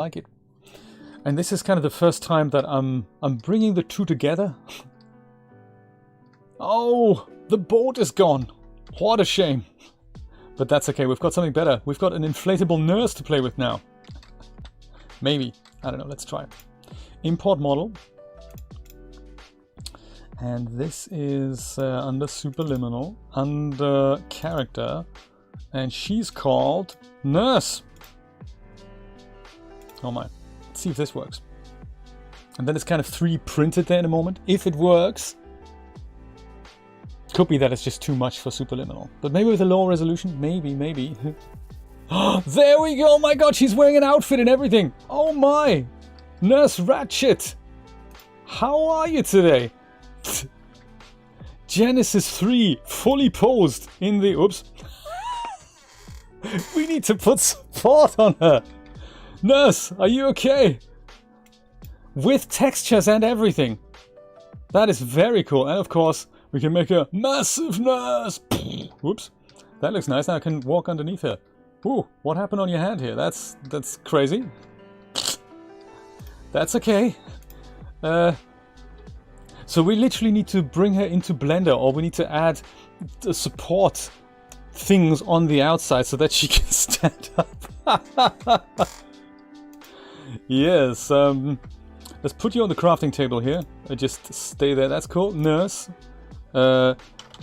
like it. And this is kind of the first time that I'm bringing the two together. Oh, the boat is gone. What a shame. But that's okay, we've got something better. We've got an inflatable nurse to play with now. Maybe. I don't know, let's try. Import model. And this is under Superliminal, under character. And she's called Nurse. Oh my. Let's see if this works. And then it's kind of 3 printed there in a moment. If it works. Could be that it's just too much for Superliminal. But maybe with a lower resolution, maybe. There we go! Oh my god, she's wearing an outfit and everything! Oh my! Nurse Ratchet! How are you today? Genesis 3, fully posed in the... Oops. We need to put support on her! Nurse, are you okay? With textures and everything. That is very cool. And of course, we can make a massive nurse. Whoops. That looks nice. Now I can walk underneath her. Ooh, what happened on your hand here? That's crazy. That's okay. So we literally need to bring her into Blender, or we need to add the support things on the outside so that she can stand up. Yes. Let's put you on the crafting table here. Just stay there. That's cool. Nurse.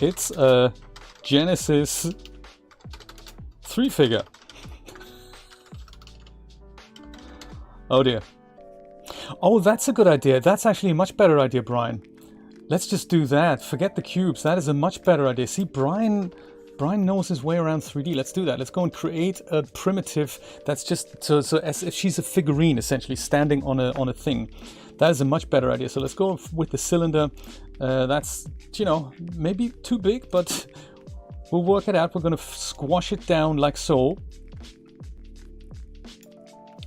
It's a Genesis 3 figure. Oh dear. Oh, that's a good idea. That's actually a much better idea, Brian. Let's just do that. Forget the cubes. That is a much better idea. See, Brian knows his way around 3D. Let's do that. Let's go and create a primitive that's just so as if she's a figurine, essentially standing on a thing. That is a much better idea. So let's go with the cylinder. That's, you know, maybe too big, but we'll work it out. We're going to squash it down like so.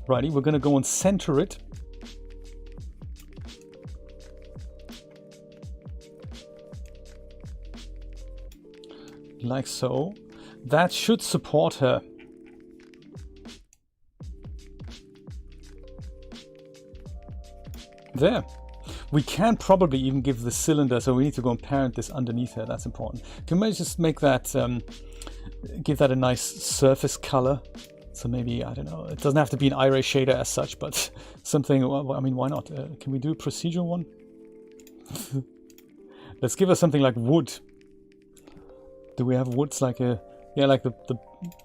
Righty, we're going to go and center it. Like so. That should support her. There. We can probably even give the cylinder, so we need to go and parent this underneath her. That's important. Can we just make that, give that a nice surface color? So maybe, I don't know, it doesn't have to be an iray shader as such, but something, well, I mean, why not? Can we do a procedural one? Let's give her something like wood. Do we have woods like a, yeah, like the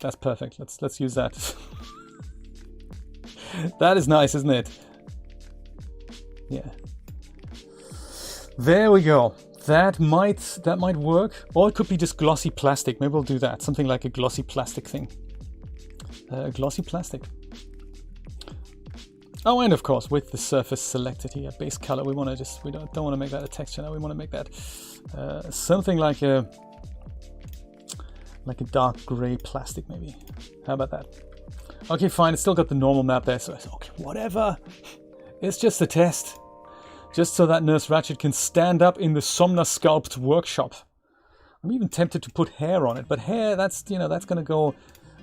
that's perfect. Let's use that. That is nice, isn't it? Yeah. There we go. That might work. Or it could be just glossy plastic. Maybe we'll do that. Something like a glossy plastic thing. Glossy plastic. Oh, and of course, with the surface selected here, base color, we want to just, we don't want to make that a texture now. We want to make that something like a dark gray plastic, maybe. How about that? Okay, fine. It's still got the normal map there, so it's okay. Whatever. It's just a test. Just so that Nurse Ratchet can stand up in the Somna Sculpt workshop. I'm even tempted to put hair on it, but hair, that's, you know, that's gonna go.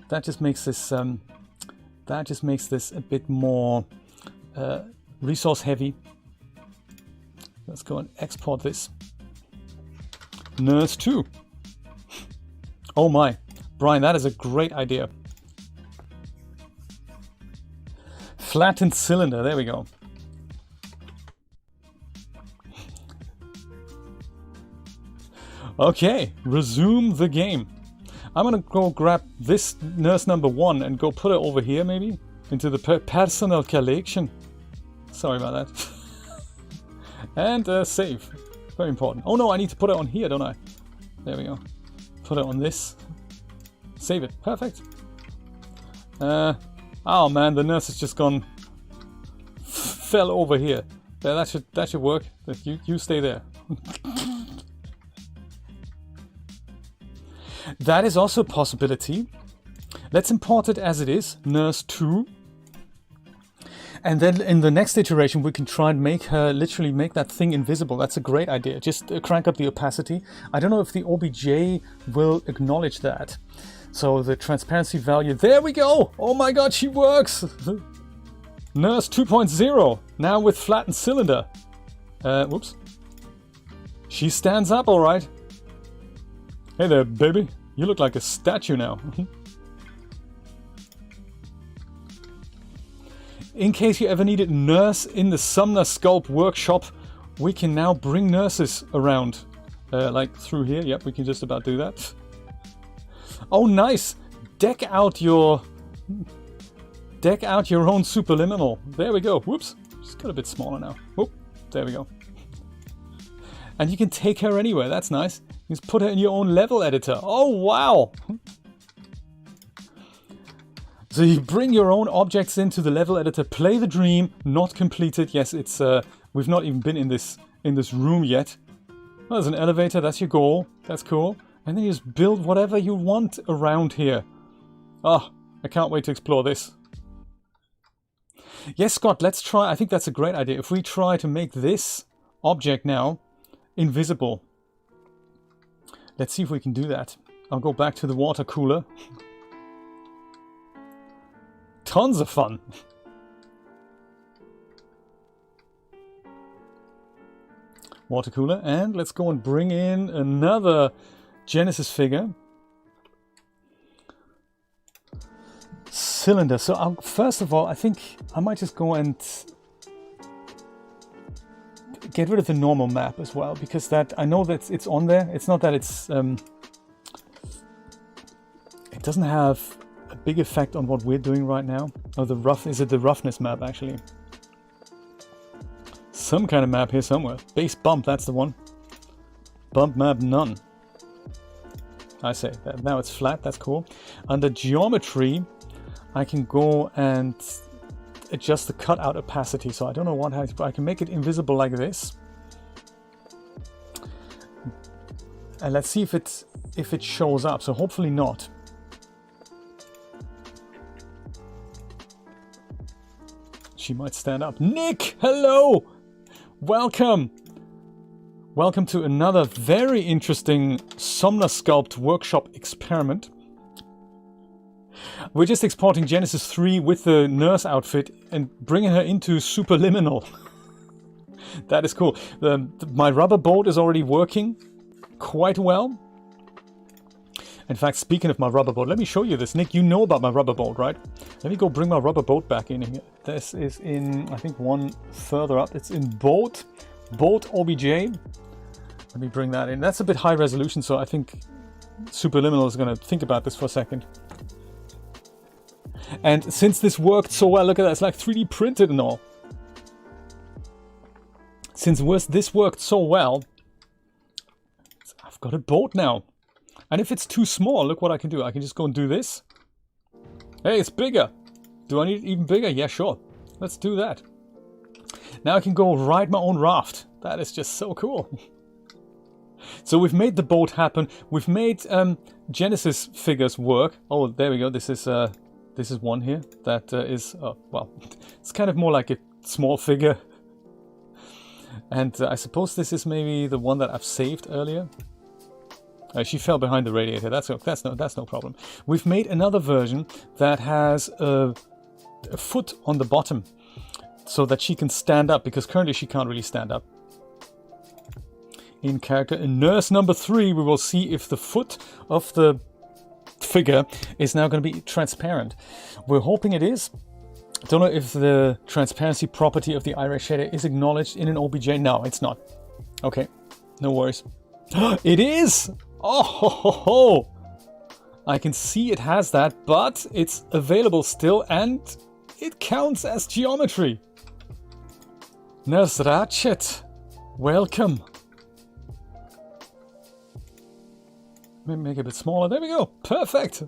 That just makes this a bit more resource heavy. Let's go and export this. Nurse 2. Oh my, Brian, that is a great idea. Flattened cylinder, there we go. Okay, resume the game. I'm gonna go grab this nurse number 1 and go put it over here, maybe into the personal collection. Sorry about that. And save. Very important. Oh no, I need to put it on here, don't I? There we go. Put it on this. Save it. Perfect. Oh man, the nurse has just gone. Fell over here. Yeah, that should work. But you stay there. That is also a possibility. Let's import it as it is, Nurse 2. And then in the next iteration we can try and make her, literally make that thing invisible. That's a great idea. Just crank up the opacity. I don't know if the OBJ will acknowledge that. So the transparency value, there we go! Oh my god, she works! Nurse 2.0, now with flattened cylinder. Whoops. She stands up all right. Hey there, baby. You look like a statue now. In case you ever needed nurse in the Sumner Sculpt workshop, we can now bring nurses around. Like through here. Yep, we can just about do that. Oh, nice. Deck out your own superliminal. There we go. Whoops. Just got a bit smaller now. Whoop. There we go. And you can take her anywhere. That's nice. You just put her in your own level editor. Oh, wow. So you bring your own objects into the level editor, play the dream, not completed. Yes, it's we've not even been in this room yet. Well, there's an elevator, that's your goal. That's cool. And then you just build whatever you want around here. Oh, I can't wait to explore this. Yes, Scott, let's try. I think that's a great idea. If we try to make this object now invisible. Let's see if we can do that. I'll go back to the water cooler. Tons of fun. Water cooler, and let's go and bring in another Genesis figure. Cylinder. So first of all, I think I might just go and get rid of the normal map as well, because that I know that it's on there. It's not that it's it doesn't have a big effect on what we're doing right now. Oh, is it the roughness map actually? Some kind of map here somewhere. Base bump, that's the one. Bump map none. I say that now it's flat, that's cool. Under geometry, I can go and adjust the cutout opacity. So I don't know what but I can make it invisible like this. And let's see if it shows up. So hopefully not. She might stand up. Nick, hello! Welcome! Welcome to another very interesting Sumner Sculpt workshop experiment. We're just exporting Genesis 3 with the nurse outfit and bringing her into Superliminal. That is cool. My rubber boat is already working quite well. In fact, speaking of my rubber boat, let me show you this. Nick, you know about my rubber boat, right? Let me go bring my rubber boat back in here. This is in, I think, one further up. It's in boat OBJ. Let me bring that in. That's a bit high resolution, so I think Superliminal is going to think about this for a second. And since this worked so well, look at that, it's like 3D printed and all. Since this worked so well, I've got a boat now. And if it's too small, look what I can do. I can just go and do this. Hey, it's bigger. Do I need it even bigger? Yeah, sure. Let's do that. Now I can go ride my own raft. That is just so cool. So we've made the boat happen. We've made Genesis figures work. Oh, there we go. This is one here that is, well, it's kind of more like a small figure. And I suppose this is maybe the one that I've saved earlier. She fell behind the radiator. That's no problem. We've made another version that has a foot on the bottom so that she can stand up, because currently she can't really stand up. In character, in nurse number 3, we will see if the foot of the figure is now going to be transparent. We're hoping it is. I don't know if the transparency property of the iris shader is acknowledged in an OBJ. No, it's not. Okay, no worries. It is! Oh, ho, ho, ho. I can see it has that, but it's available still, and it counts as geometry. Nurse Ratchet, welcome. Maybe make it a bit smaller. There we go. Perfect.